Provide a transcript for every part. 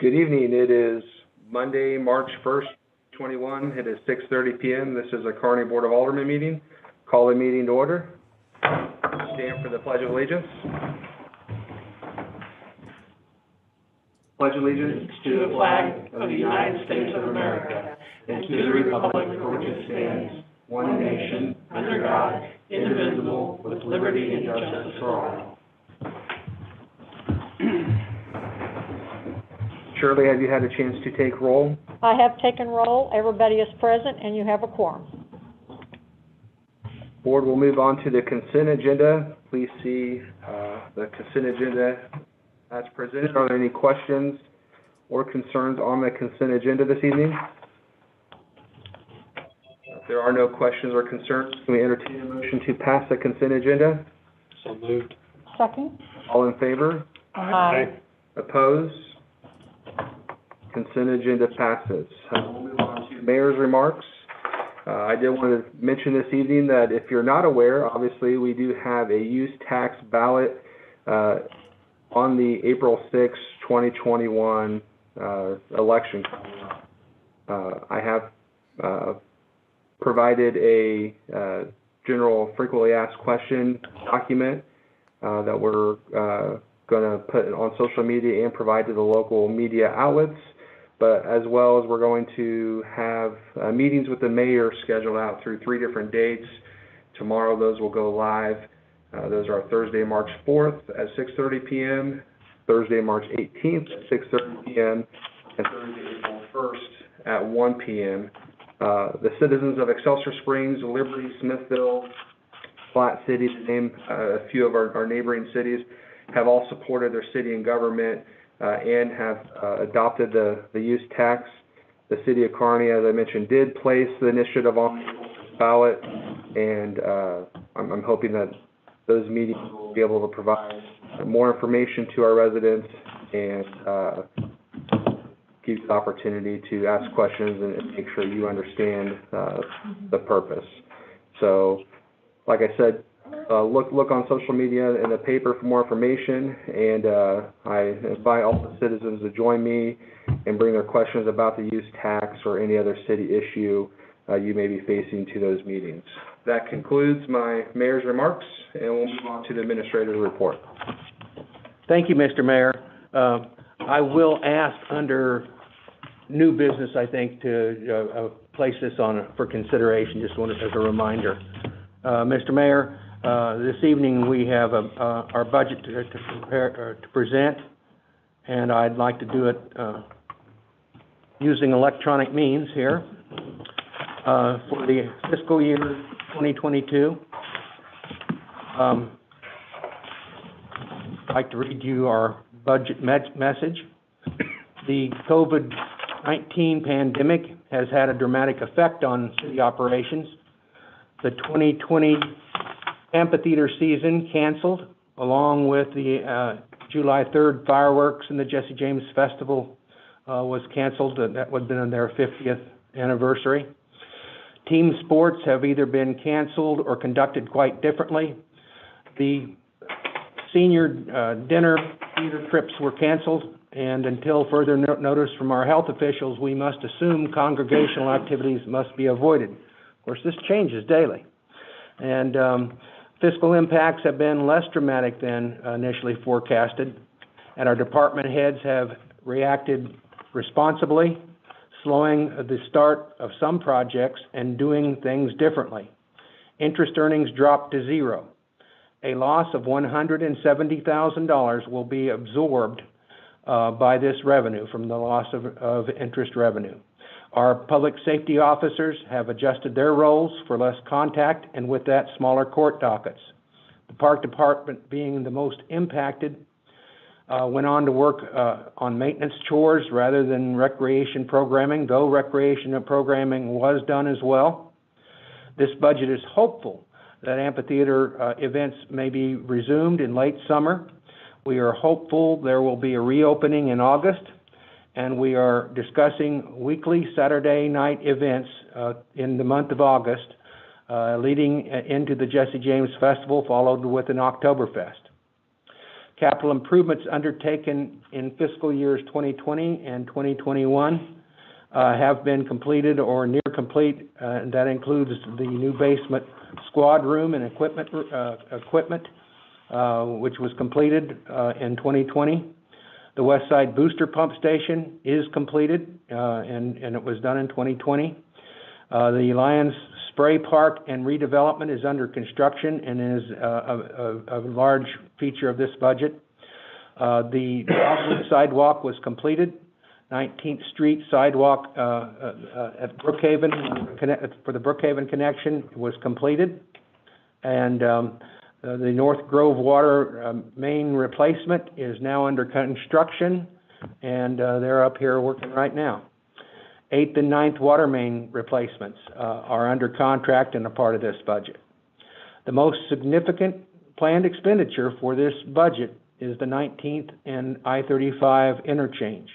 Good evening. It is Monday, March 1st, 2021. It is 6:30 p.m. This is a Carney Board of Aldermen meeting. Call the meeting to order. Stand for the Pledge of Allegiance. Pledge allegiance to the flag of the United States of America and to the republic for which it stands, one nation, under God, indivisible, with liberty and justice for all. Shirley, have you had a chance to take roll? I have taken roll. Everybody is present, and you have a quorum. Board will move on to the consent agenda. Please see the consent agenda as presented. Are there any questions or concerns on the consent agenda this evening? If there are no questions or concerns, can we entertain a motion to pass the consent agenda? So moved. Second. All in favor? Aye. Opposed? Consent agenda passes. We'll move on to mayor's remarks. I did want to mention this evening that if you're not aware, obviously we do have a use tax ballot on the April 6, 2021 election coming up. I have provided a general frequently asked question document that we're going to put on social media and provide to the local media outlets. But as well as we're going to have meetings with the mayor scheduled out through 3 different dates. Tomorrow those will go live. Those are Thursday, March 4th at 6:30 p.m., Thursday, March 18th at 6:30 p.m., and Thursday, April 1st at 1 p.m. The citizens of Excelsior Springs, Liberty, Smithville, Platte City, to name a few of our neighboring cities, have all supported their city and government and have adopted the use tax. The city of Carney, as I mentioned, did place the initiative on the ballot, and I'm hoping that those meetings will be able to provide more information to our residents and give you the opportunity to ask questions and make sure you understand the purpose. So, like I said, look on social media and the paper for more information, and I invite all the citizens to join me and bring their questions about the use tax or any other city issue you may be facing to those meetings. That concludes my mayor's remarks, and we'll move on to the administrator's report. Thank you, Mr. Mayor. I will ask under new business, I think, to place this on for consideration, just wanted as a reminder. Mr. Mayor, this evening we have our budget to present, and I'd like to do it using electronic means here. For the fiscal year 2022, I'd like to read you our budget message. The COVID-19 pandemic has had a dramatic effect on city operations. The 2020 amphitheater season canceled, along with the July 3rd fireworks and the Jesse James Festival was canceled. That would have been on their 50th anniversary. Team sports have either been canceled or conducted quite differently. The senior dinner theater trips were canceled, and until further notice from our health officials, we must assume congregational activities must be avoided. Of course, this changes daily. And fiscal impacts have been less dramatic than initially forecasted, and our department heads have reacted responsibly, slowing the start of some projects and doing things differently. Interest earnings dropped to 0. A loss of $170,000 will be absorbed by this revenue from the loss of interest revenue. Our public safety officers have adjusted their roles for less contact, and with that, smaller court dockets. The park department, being the most impacted, went on to work on maintenance chores rather than recreation programming, though recreation programming was done as well. This budget is hopeful that amphitheater events may be resumed in late summer. We are hopeful there will be a reopening in August, and we are discussing weekly Saturday night events in the month of August, leading into the Jesse James Festival, followed with an Oktoberfest. Capital improvements undertaken in fiscal years 2020 and 2021 have been completed or near complete, and that includes the new basement squad room and equipment, which was completed in 2020. The West Side Booster Pump Station is completed, and it was done in 2020. The Lions Spray Park and redevelopment is under construction and is a large feature of this budget. The sidewalk was completed. 19th Street sidewalk at Brookhaven, for the Brookhaven connection, was completed. And the North Grove water main replacement is now under construction, and they're up here working right now. 8th and 9th water main replacements are under contract and a part of this budget. The most significant planned expenditure for this budget is the 19th and I-35 interchange.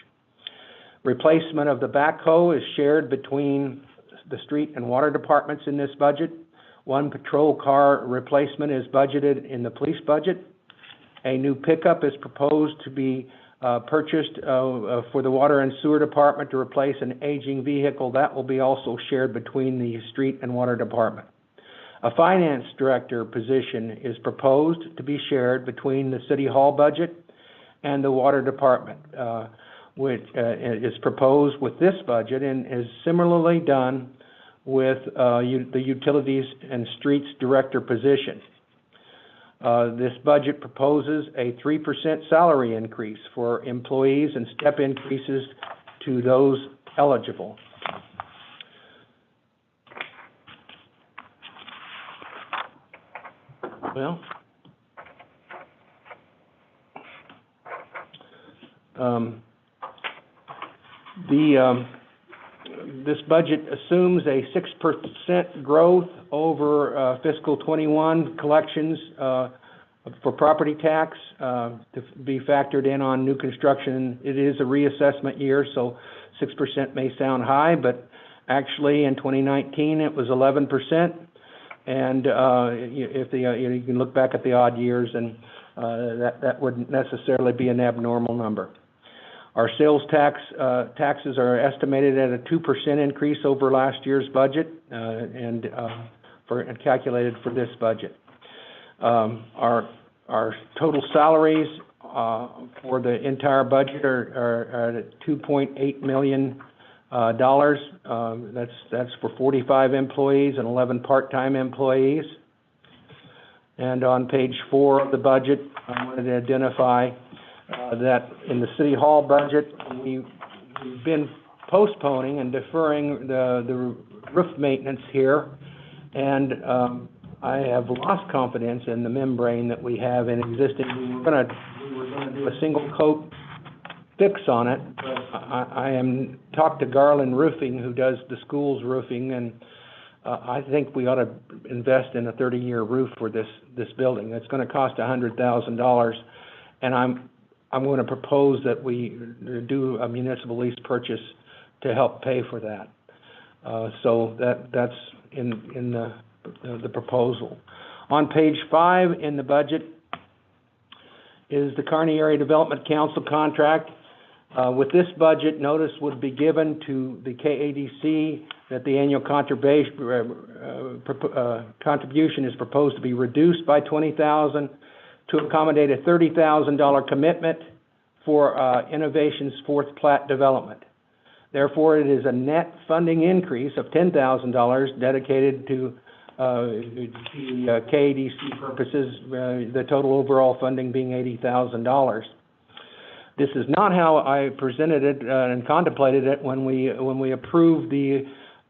Replacement of the backhoe is shared between the street and water departments in this budget. One patrol car replacement is budgeted in the police budget. A new pickup is proposed to be purchased for the water and sewer department to replace an aging vehicle. That will be also shared between the street and water department. A finance director position is proposed to be shared between the city hall budget and the water department, which is proposed with this budget and is similarly done with the utilities and streets director position. This budget proposes a 3% salary increase for employees and step increases to those eligible. Well, this budget assumes a 6% growth over fiscal 21 collections for property tax to be factored in on new construction. It is a reassessment year, so 6% may sound high, but actually in 2019 it was 11%. And if you can look back at the odd years, and that wouldn't necessarily be an abnormal number. Our sales taxes are estimated at a 2% increase over last year's budget, and calculated for this budget. Our total salaries for the entire budget are at $2.8 million. That's for 45 employees and 11 part-time employees. And on page 4 of the budget, I wanted to identify that in the City Hall budget, we've been postponing and deferring the roof maintenance here, and I have lost confidence in the membrane that we have in existing. We were going to do a single coat fix on it, but I am talked to Garland Roofing, who does the school's roofing, and I think we ought to invest in a 30-year roof for this building. It's going to cost $100,000, and I'm going to propose that we do a municipal lease purchase to help pay for that. So that's in the proposal. On page 5 in the budget is the Carney Area Development Council contract. With this budget, notice would be given to the KADC that the annual contribution is proposed to be reduced by $20,000 to accommodate a $30,000 commitment for Innovation's fourth plat development. Therefore, it is a net funding increase of $10,000 dedicated to KADC purposes, the total overall funding being $80,000. This is not how I presented it and contemplated it when we approved the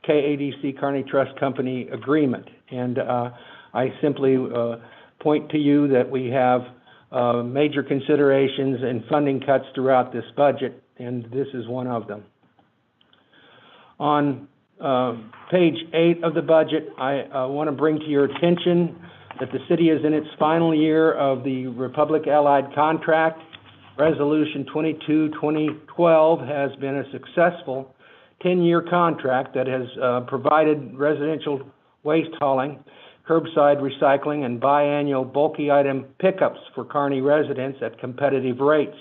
KADC Carney Trust Company agreement. And I simply point to you that we have major considerations and funding cuts throughout this budget, and this is one of them. On page 8 of the budget, I want to bring to your attention that the city is in its final year of the Republic Allied contract. Resolution 22-2012 has been a successful 10-year contract that has provided residential waste hauling, curbside recycling and biannual bulky item pickups for Carney residents at competitive rates.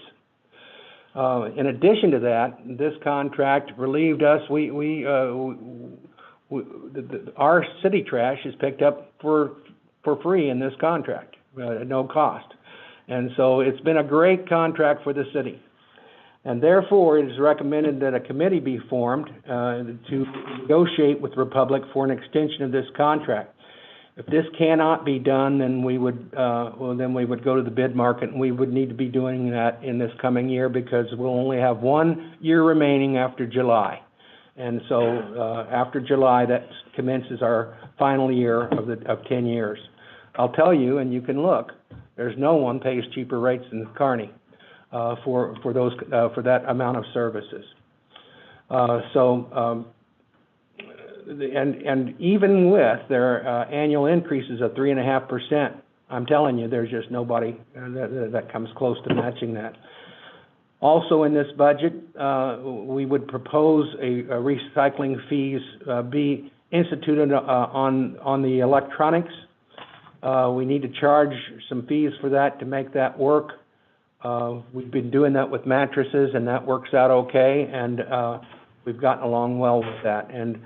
In addition to that, this contract relieved us, our city trash is picked up for free in this contract, at no cost. And so it's been a great contract for the city. And therefore, it is recommended that a committee be formed to negotiate with Republic for an extension of this contract. If this cannot be done, then we would go to the bid market, and we would need to be doing that in this coming year because we'll only have 1 year remaining after July. And so after July, that commences our final year of 10 years. I'll tell you, and you can look, there's no one pays cheaper rates than Carney for that amount of services. And even with their annual increases of 3.5%, I'm telling you, there's just nobody that comes close to matching that. Also in this budget, we would propose a recycling fees be instituted on the electronics. We need to charge some fees for that to make that work. We've been doing that with mattresses, and that works out okay, and we've gotten along well with that. And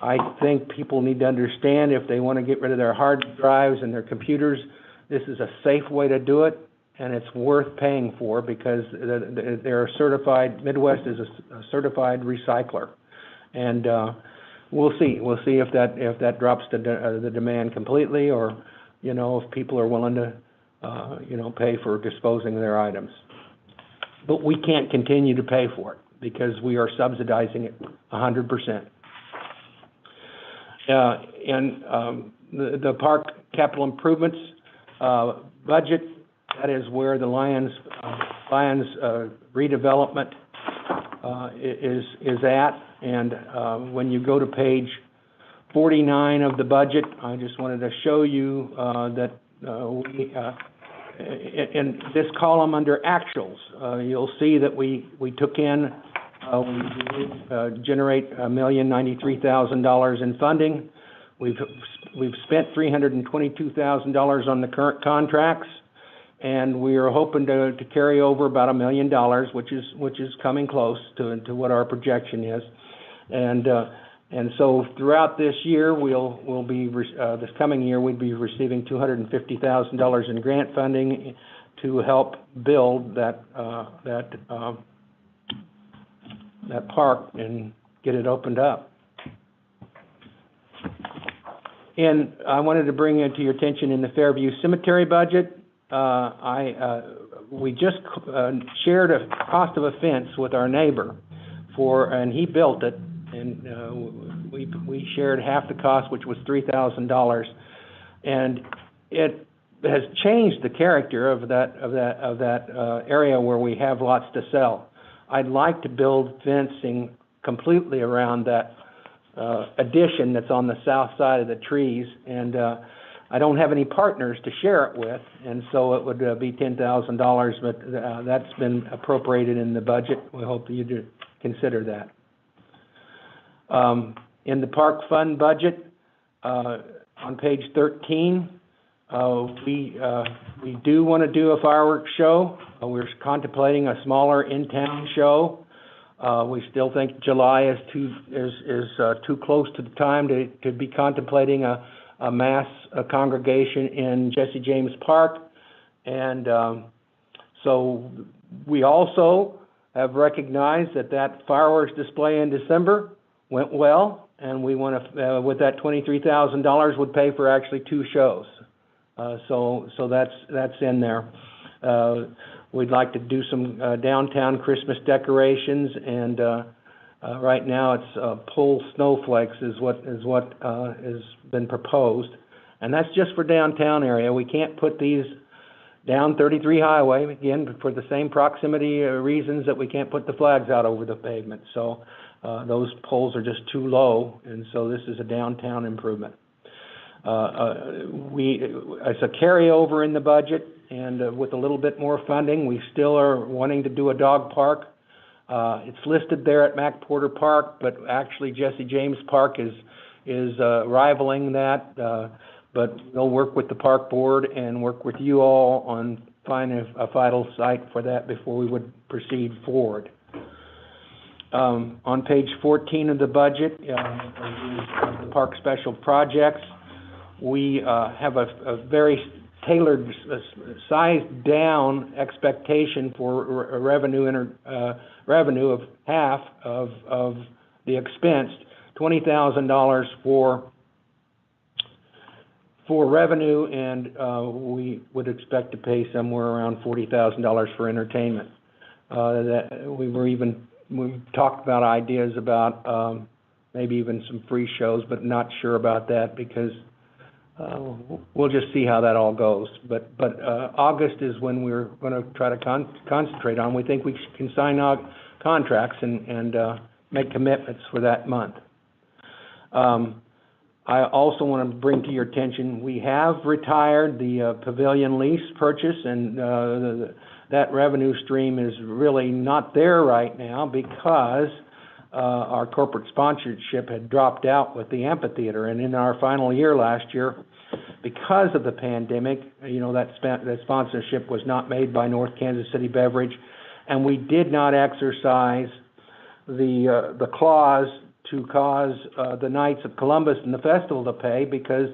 I think people need to understand if they want to get rid of their hard drives and their computers, this is a safe way to do it, and it's worth paying for because they're a certified, Midwest is a certified recycler. And we'll see if that drops the demand completely, or, you know, if people are willing to, pay for disposing of their items. But we can't continue to pay for it because we are subsidizing it 100%. The park capital improvements budget, that is where the Lions redevelopment is at. And when you go to page 49 of the budget, I just wanted to show you that in this column under actuals, you'll see that we took in, we generate $1,093,000 in funding. We've spent $322,000 on the current contracts, and we are hoping to carry over about $1 million, which is coming close to what our projection is. And so throughout this year, we'll be this coming year we'd be receiving $250,000 in grant funding to help build that park and get it opened up. And I wanted to bring it to your attention in the Fairview Cemetery budget. We just shared a cost of a fence with our neighbor and he built it, and we shared half the cost, which was $3,000, and it has changed the character of that area where we have lots to sell. I'd like to build fencing completely around that addition that's on the south side of the trees, and I don't have any partners to share it with, and so it would be $10,000, but that's been appropriated in the budget. We hope that you do consider that. In the park fund budget, on page 13, we do want to do a fireworks show. We're contemplating a smaller in-town show. We still think July is too close to the time to be contemplating a mass congregation in Jesse James Park, and so we also have recognized that fireworks display in December went well, and we want to, with that $23,000 would pay for actually 2 shows. So that's in there. We'd like to do some downtown Christmas decorations, and right now it's pull snowflakes is what has been proposed, and that's just for downtown area. We can't put these down 33 Highway again for the same proximity reasons that we can't put the flags out over the pavement. So those poles are just too low, and so this is a downtown improvement. It's a carryover in the budget, and with a little bit more funding, we still are wanting to do a dog park. It's listed there at Mac Porter Park, but actually Jesse James Park is rivaling that. but we'll work with the park board and work with you all on finding a vital site for that before we would proceed forward. On page 14 of the budget, the park special projects, we have a very tailored, sized down expectation for revenue of half of the expense, $20,000 for revenue, and we would expect to pay somewhere around $40,000 for entertainment. We talked about ideas about maybe even some free shows, but not sure about that because we'll just see how that all goes. But August is when we're going to try to concentrate on. We think we can sign contracts and make commitments for that month. I also want to bring to your attention, we have retired the pavilion lease purchase, and that revenue stream is really not there right now because our corporate sponsorship had dropped out with the amphitheater. And in our final year last year, because of the pandemic, that sponsorship was not made by North Kansas City Beverage, and we did not exercise the clause to cause the Knights of Columbus and the festival to pay, because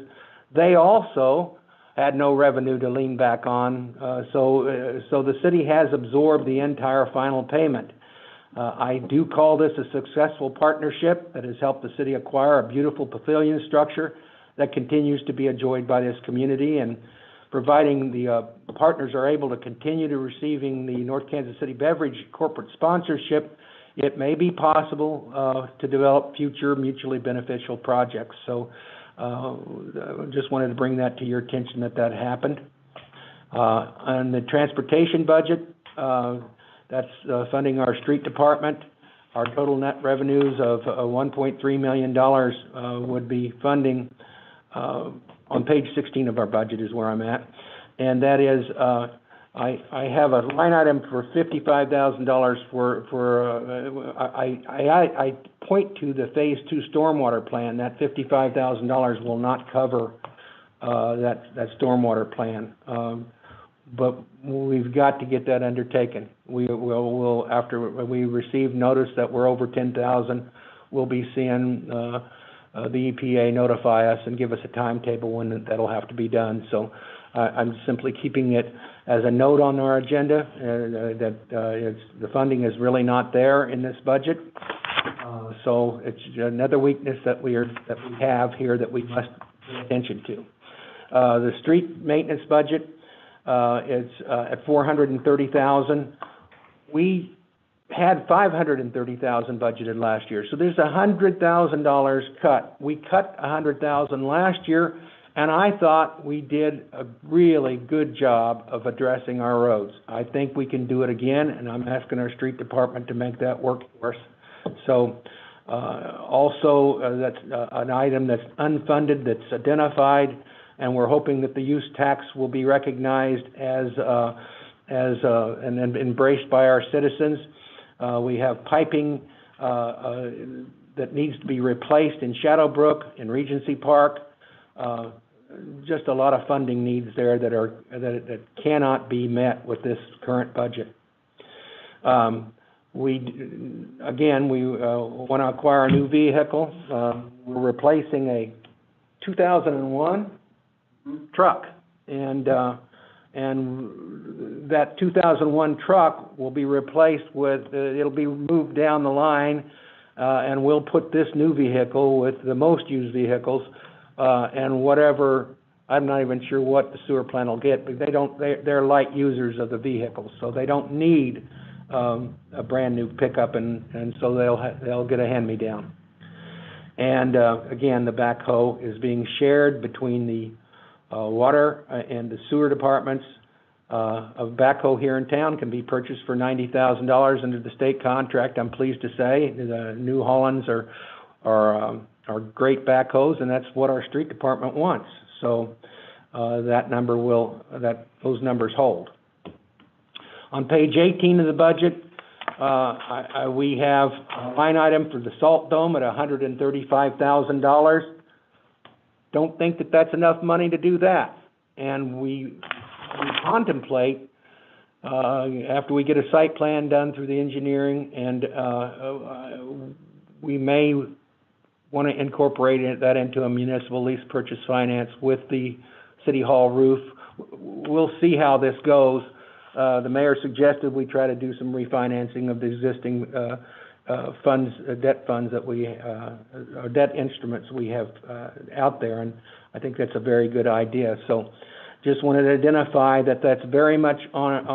they also had no revenue to lean back on. So the city has absorbed the entire final payment. I do call this a successful partnership that has helped the city acquire a beautiful pavilion structure that continues to be enjoyed by this community, and providing the partners are able to continue to receiving the North Kansas City Beverage corporate sponsorship, it may be possible to develop future mutually beneficial projects. So just wanted to bring that to your attention that happened. On the transportation budget, that's funding our street department. Our total net revenues of $1.3 million would be funding, on page 16 of our budget is where I'm at. And that is, I have a line item for $55,000 I point to the Phase 2 stormwater plan. That $55,000 will not cover that stormwater plan. But we've got to get that undertaken. We'll after we receive notice that we're over 10,000, we'll be seeing the EPA notify us and give us a timetable when that'll have to be done. So I'm simply keeping it as a note on our agenda that the funding is really not there in this budget. So it's another weakness that we have here that we must pay attention to. The street maintenance budget is at $430,000. We had $530,000 budgeted last year, so there's $100,000 cut. We cut $100,000 last year, and I thought we did a really good job of addressing our roads. I think we can do it again, and I'm asking our street department to make that work for us. So also that's an item that's unfunded, that's identified, and we're hoping that the use tax will be recognized as and embraced by our citizens. We have piping that needs to be replaced in Shadowbrook, in Regency Park. Just a lot of funding needs there that cannot be met with this current budget. We want to acquire a new vehicle. We're replacing a 2001 truck, and that 2001 truck will be replaced with, it'll be moved down the line, and we'll put this new vehicle with the most used vehicles, and whatever, I'm not even sure what the sewer plant will get, but they're light users of the vehicles, so they don't need a brand new pickup, and so they'll get a hand-me-down. And again, the backhoe is being shared between the water and the sewer departments. A backhoe here in town can be purchased for $90,000 under the state contract. I'm pleased to say the New Hollands are great backhoes, and that's what our street department wants. So those numbers hold. On page 18 of the budget, we have a line item for the Salt Dome at $135,000. don't think that that's enough money to do that. And we contemplate, after we get a site plan done through the engineering, and we may want to incorporate that into a municipal lease purchase finance with the city hall roof. We'll see how this goes. The mayor suggested we try to do some refinancing of the existing funds, debt funds that we, or debt instruments we have out there, and I think that's a very good idea. So just wanted to identify that that's very much on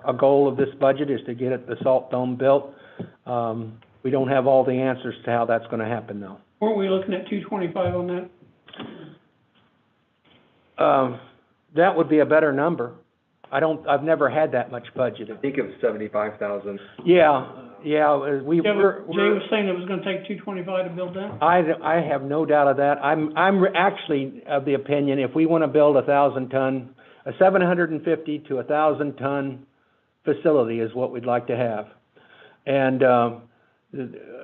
a goal of this budget, is to get the salt dome built. We don't have all the answers to how that's going to happen, though. Weren't we looking at 225 on that? That would be a better number. I've never had that much budgeted. I think it was 75,000. Yeah, Jay was saying it was gonna take 225 to build that? I have no doubt of that. I'm actually of the opinion, if we want to build a 750 to 1,000 ton facility is what we'd like to have. And,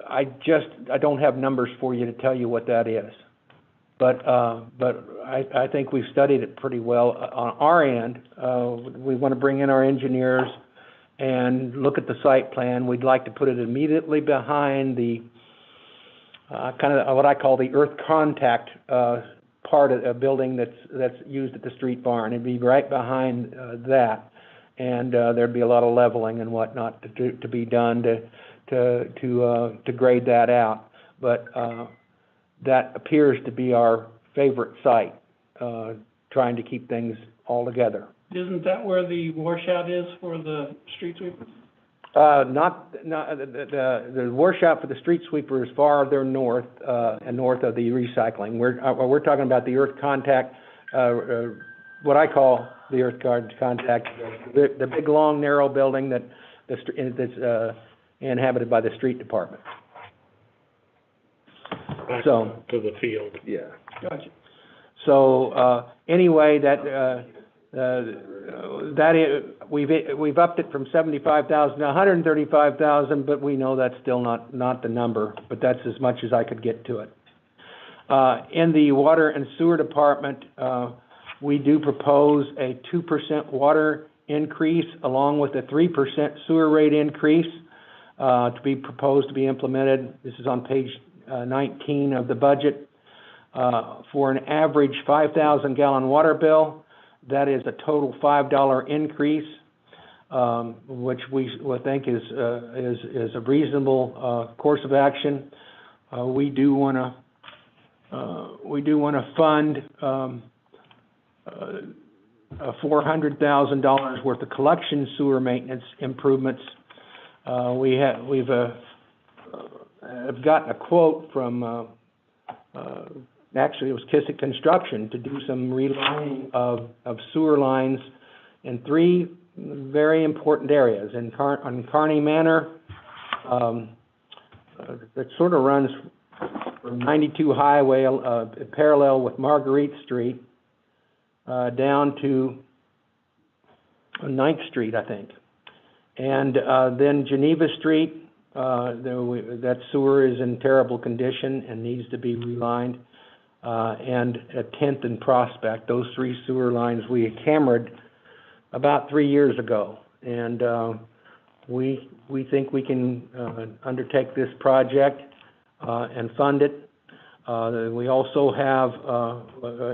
I don't have numbers for you to tell you what that is. But I think we've studied it pretty well on our end. We want to bring in our engineers and look at the site plan. We'd like to put it immediately behind the kind of what I call the earth contact part of a building that's used at the street barn. It'd be right behind that, and there'd be a lot of leveling and whatnot to be done to grade that out. But that appears to be our favorite site, trying to keep things all together. Isn't that where the washout is for the street sweeper? The washout for the street sweeper is farther north, and north of the recycling. We're talking about the earth contact, what I call the earth contact, the big, long, narrow building that's inhabited by the street department. Back So to the field. Yeah. Gotcha. So anyway, we've upped it from 75,000 to 135,000, but we know that's still not the number. But that's as much as I could get to it. In the water and sewer department, we do propose a 2% water increase along with a 3% sewer rate increase to be proposed to be implemented. This is on page 19 of the budget. For an average 5,000 gallon water bill, that is a total $5 increase, which we think is a reasonable course of action. We do want to fund $400,000 worth of collection sewer maintenance improvements. We've gotten a quote from actually it was Kissick Construction to do some relining of sewer lines in 3 very important areas. On Carney Manor, that sort of runs from 92 Highway, parallel with Marguerite Street, down to 9th Street, I think. And then Geneva Street, that sewer is in terrible condition and needs to be relined. And at 10th and Prospect, those 3 sewer lines we cambered about 3 years ago. And we think we can undertake this project and fund it. We also have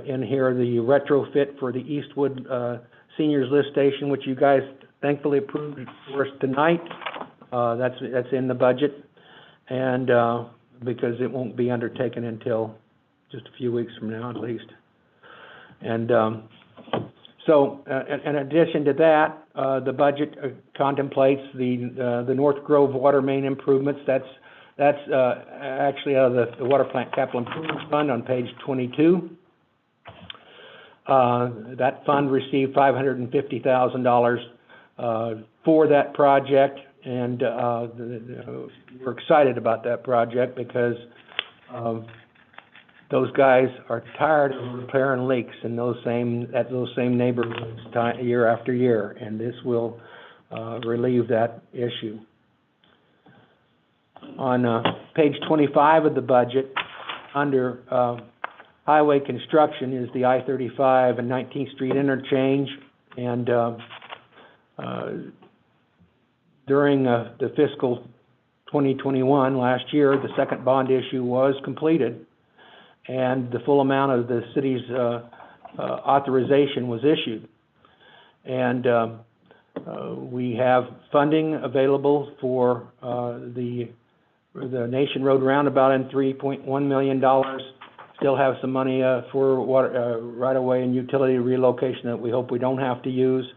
in here the retrofit for the Eastwood Seniors Lift Station, which you guys thankfully approved for us tonight. That's in the budget, and because it won't be undertaken until just a few weeks from now at least. And so in addition to that, the budget contemplates the North Grove water main improvements. That's actually out of the Water Plant Capital Improvements Fund on page 22. That fund received $550,000 for that project, and we're excited about that project because those guys are tired of repairing leaks in those same neighborhoods year after year, and this will relieve that issue. On page 25 of the budget, under highway construction is the I-35 and 19th Street interchange, and during the fiscal 2021, last year, the second bond issue was completed, and the full amount of the city's authorization was issued. And we have funding available for the Nation Road roundabout in $3.1 million. Still have some money for water, right-of-way and utility relocation that we hope we don't have to use.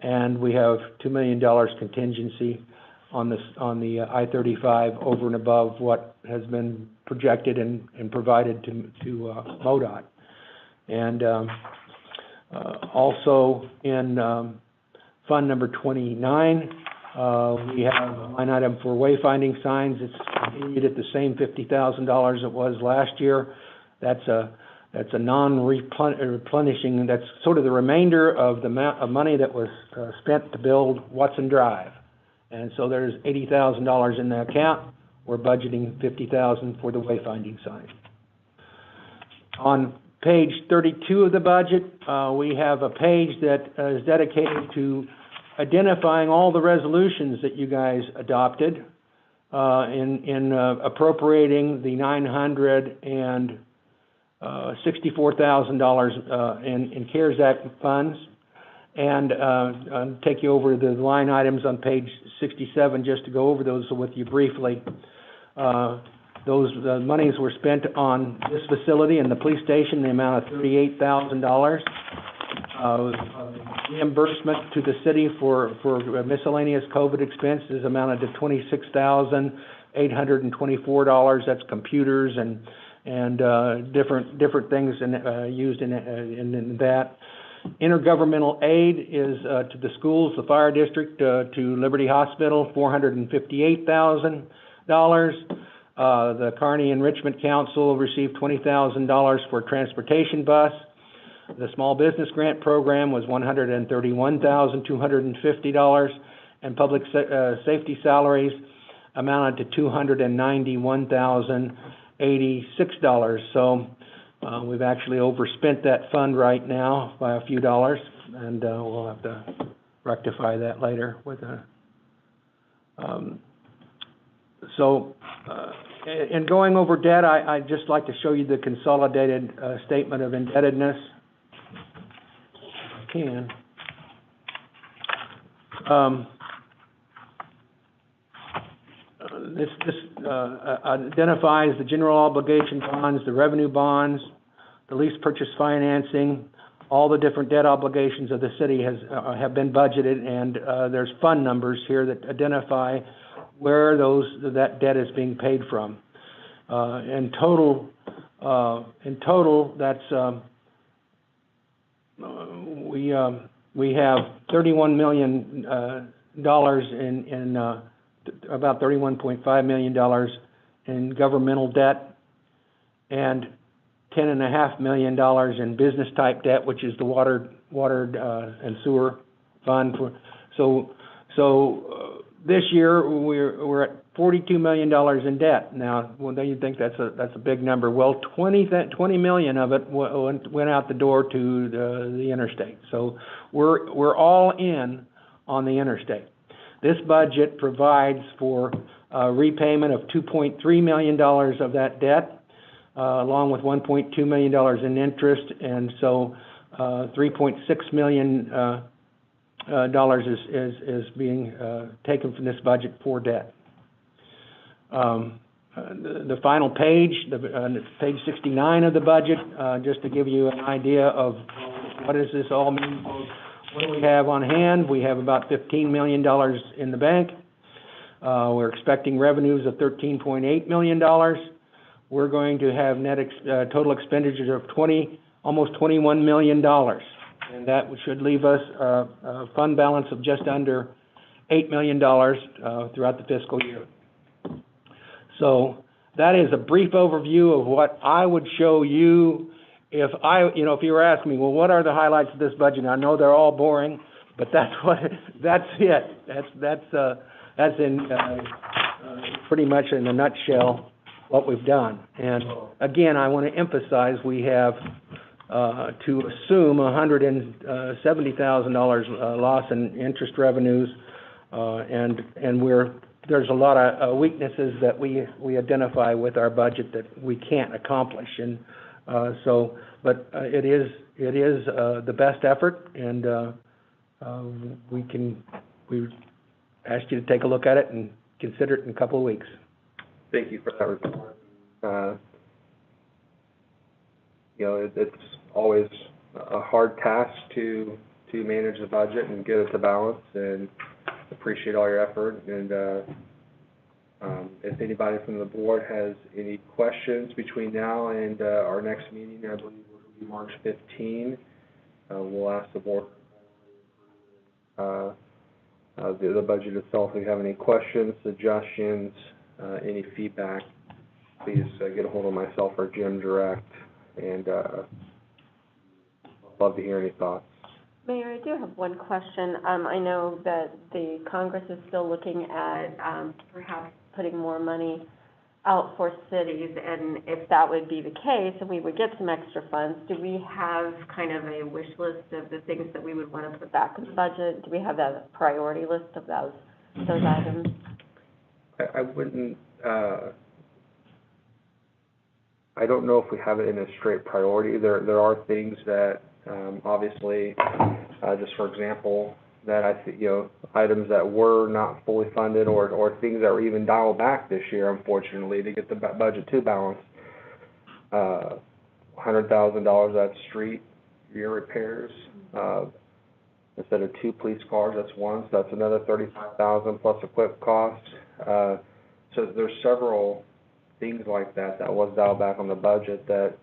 And we have $2 million contingency on the I-35 over and above what has been projected and provided to MoDOT. And also in fund number 29, we have a line item for wayfinding signs. It's continued at the same $50,000 it was last year. That's a non-replenishing, that's sort of the remainder of the amount of money that was spent to build Watson Drive. And so there's $80,000 in the account. We're budgeting $50,000 for the wayfinding sign. On page 32 of the budget, we have a page that is dedicated to identifying all the resolutions that you guys adopted in appropriating the $964,000 in CARES Act funds. And I'll take you over the line items on page 67 just to go over those with you briefly. Those monies were spent on this facility and the police station, the amount of $38,000. Reimbursement to the city for miscellaneous COVID expenses amounted to $26,824. That's computers and different things used in that. Intergovernmental aid is to the schools, the fire district, to Liberty Hospital, $458,000. The Carney Enrichment Council received $20,000 for a transportation bus. The small business grant program was $131,250, and public safety salaries amounted to $291,086. So we've actually overspent that fund right now by a few dollars, and we'll have to rectify that later with a. In going over debt, I'd just like to show you the consolidated statement of indebtedness. If I can. This identifies the general obligation bonds, the revenue bonds, the lease purchase financing, all the different debt obligations of the city have been budgeted, and there's fund numbers here that identify where that debt is being paid from. In total, that's we have $31 million in about $31.5 million in governmental debt, and $10.5 million in business type debt, which is the water and sewer fund. So this year we're at $42 million in debt. Now, well, then you think that's a big number. Well, 20 million of it went out the door to the interstate. So we're all in on the interstate. This budget provides for repayment of $2.3 million of that debt, along with $1.2 million in interest, and so $3.6 million is being taken from this budget for debt. The final page, page 69 of the budget, just to give you an idea of what does this all mean. What do we have on hand? We have about $15 million in the bank. We're expecting revenues of $13.8 million. We're going to have net total expenditures of almost $21 million. And that should leave us a fund balance of just under $8 million throughout the fiscal year. So that is a brief overview of what I would show you if you were asking me, well, what are the highlights of this budget? I know they're all boring, but that's it. That's in pretty much in a nutshell what we've done. And again, I want to emphasize, we have, to assume $170,000 loss in interest revenues, and there's a lot of weaknesses that we identify with our budget that we can't accomplish. And but it is the best effort, and we ask you to take a look at it and consider it in a couple of weeks. Thank you for that report. It's always a hard task to manage the budget and get it to balance, and appreciate all your effort. And if anybody from the board has any questions between now and our next meeting, I believe it will be March 15, we'll ask the board the budget itself. If you have any questions, suggestions, any feedback, please get a hold of myself or Jim direct, and love to hear any thoughts. Mayor, I do have one question. I know that the Congress is still looking at perhaps putting more money out for cities, and if that would be the case and we would get some extra funds, do we have kind of a wish list of the things that we would want to put back in the budget? Do we have that priority list of those items? I wouldn't, I don't know if we have it in a straight priority. There are things that, obviously, just for example, that I think, items that were not fully funded, or things that were even dialed back this year, unfortunately, to get the budget to balance. $100,000 at street rear repairs. Instead of 2 police cars, that's 1, so that's another $35,000 plus equip costs. So there's several things like that was dialed back on the budget that,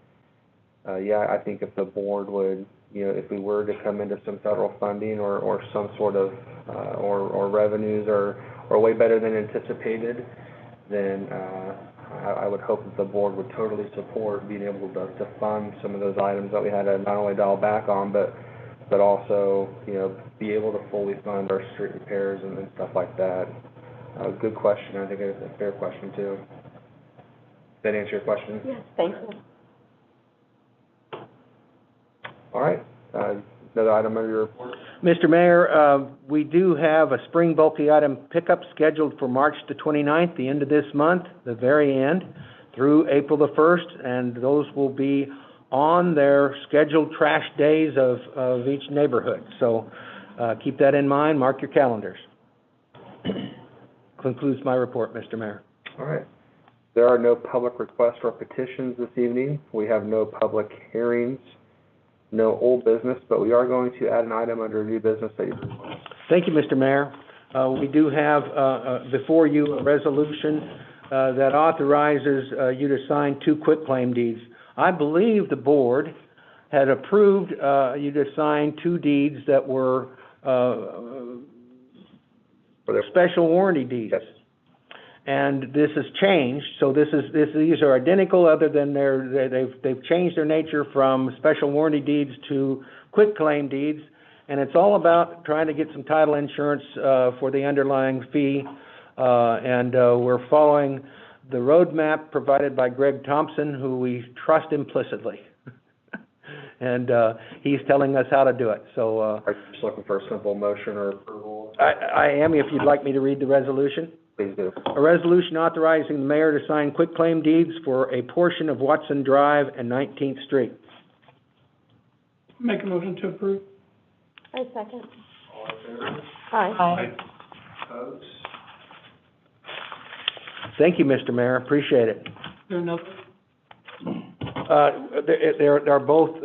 I think if the board would, if we were to come into some federal funding or some sort of, or revenues are way better than anticipated, then I would hope that the board would totally support being able to fund some of those items that we had to not only dial back on, but also, be able to fully fund our street repairs and stuff like that. Good question. I think it's a fair question, too. Does that answer your question? Yes, thank you. All right. Another item of your report? Mr. Mayor, we do have a spring bulky item pickup scheduled for March the 29th, the end of this month, the very end, through April the 1st, and those will be on their scheduled trash days of each neighborhood. So keep that in mind, mark your calendars. Concludes my report, Mr. Mayor. All right. There are no public requests or petitions this evening. We have no public hearings, no old business, but we are going to add an item under new business that you request. Thank you, Mr. Mayor. We do have before you a resolution that authorizes you to sign 2 quitclaim deeds. I believe the board had approved you to sign 2 deeds that were special warranty deeds. Yes. And this has changed, so these are identical, other than they've changed their nature from special warranty deeds to quitclaim deeds, and it's all about trying to get some title insurance for the underlying fee, and we're following the roadmap provided by Greg Thompson, who we trust implicitly, and he's telling us how to do it. So Are you just looking for a simple motion or approval? I am, if you'd like me to read the resolution. Please do. A resolution authorizing the mayor to sign quitclaim deeds for a portion of Watson Drive and 19th Street. Make a motion to approve. I second. All in favor? Aye. Opposed? Thank you, Mr. Mayor, appreciate it. There another? They're both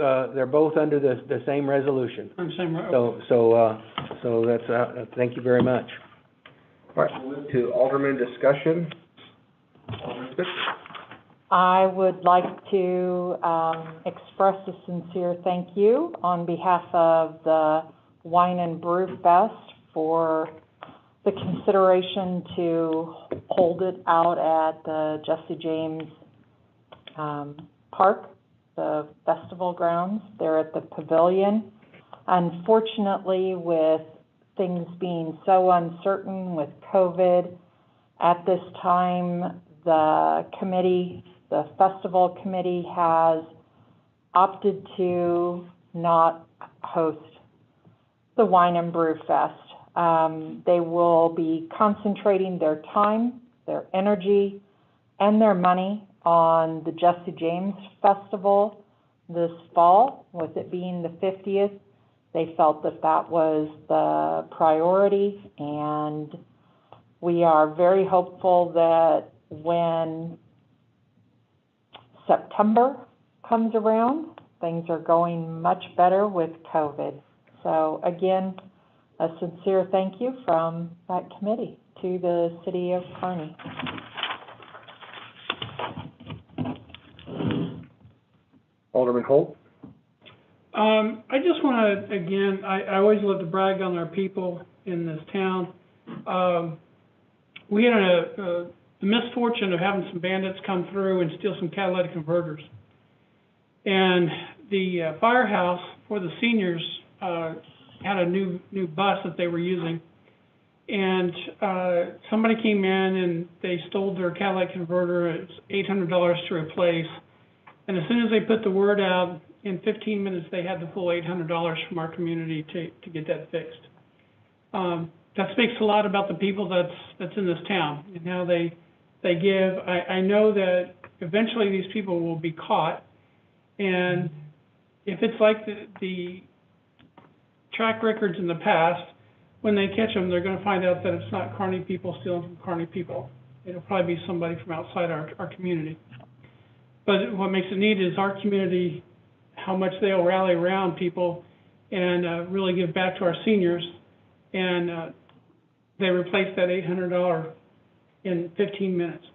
under the same resolution. I'm saying, right. So that's thank you very much. All right, we'll move to Alderman discussion. Alderman Smith. I would like to express a sincere thank you on behalf of the Wine and Brew Fest for the consideration to hold it out at the Jesse James Park, the festival grounds there at the pavilion. Unfortunately, with things being so uncertain with COVID, at this time, the committee, the festival committee has opted to not host the Wine and Brew Fest. They will be concentrating their time, their energy, and their money on the Jesse James Festival this fall, with it being the 50th. They felt that that was the priority, and we are very hopeful that when September comes around, things are going much better with COVID. So again, a sincere thank you from that committee to the City of Carney. Alderman Holt? I just want to, again, I always love to brag on our people in this town. We had the misfortune of having some bandits come through and steal some catalytic converters. And the firehouse for the seniors had a new bus that they were using. And somebody came in and they stole their catalytic converter. It was $800 to replace. And as soon as they put the word out, in 15 minutes they had the full $800 from our community to get that fixed. That speaks a lot about the people that's in this town and how they give. I know that eventually these people will be caught, and if it's like the track records in the past, when they catch them, they're going to find out that it's not Carney people stealing from Carney people. It'll probably be somebody from outside our community. But what makes it neat is our community, how much they'll rally around people and really give back to our seniors. And they replaced that $800 in 15 minutes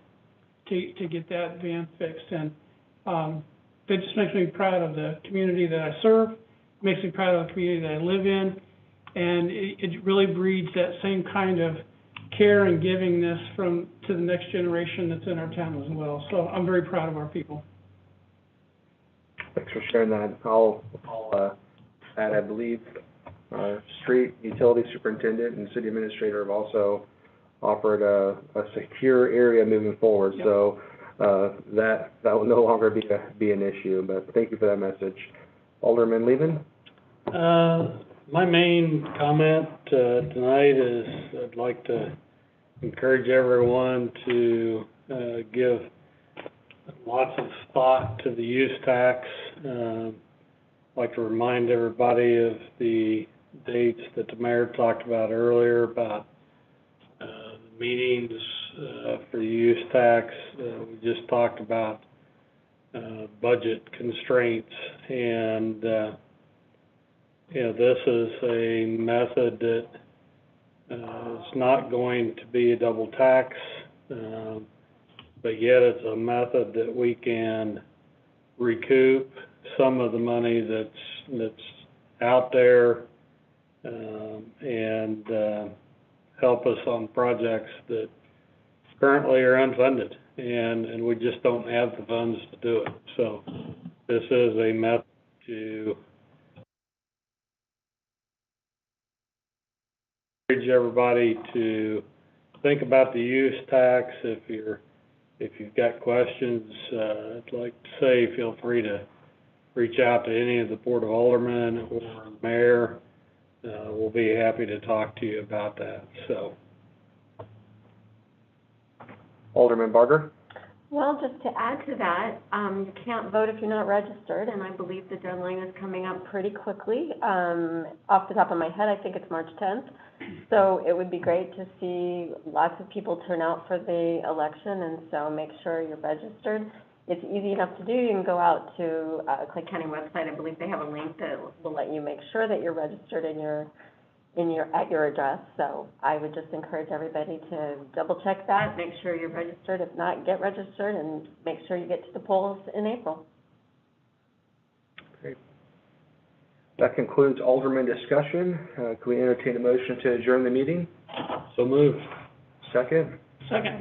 to get that van fixed. And that just makes me proud of the community that I serve. It makes me proud of the community that I live in. And it really breeds that same kind of care and givingness to the next generation that's in our town as well. So I'm very proud of our people. Thanks for sharing that. I'll add, I believe, our street utility superintendent and city administrator have also offered a secure area moving forward. Yep. So that will no longer be an issue. But thank you for that message. Alderman Levin? My main comment tonight is I'd like to encourage everyone to give lots of thought to the use tax. I'd like to remind everybody of the dates that the mayor talked about earlier about the meetings for the use tax. We just talked about budget constraints, and this is a method that is not going to be a double tax, but yet it's a method that we can recoup some of the money that's out there and help us on projects that currently are unfunded, and we just don't have the funds to do it. So this is a method to encourage everybody to think about the use tax. If you've got questions, I'd like to say feel free to reach out to any of the Board of Aldermen or the mayor. We'll be happy to talk to you about that. So, Alderman Barger? Well, just to add to that, you can't vote if you're not registered, and I believe the deadline is coming up pretty quickly. Off the top of my head, I think it's March 10th. So it would be great to see lots of people turn out for the election, and so make sure you're registered. It's easy enough to do. You can go out to Clay County website. I believe they have a link that will let you make sure that you're registered at your address. So I would just encourage everybody to double check that, make sure you're registered. If not, get registered and make sure you get to the polls in April. Great. That concludes Alderman discussion. Can we entertain a motion to adjourn the meeting? so moved. Second? Second.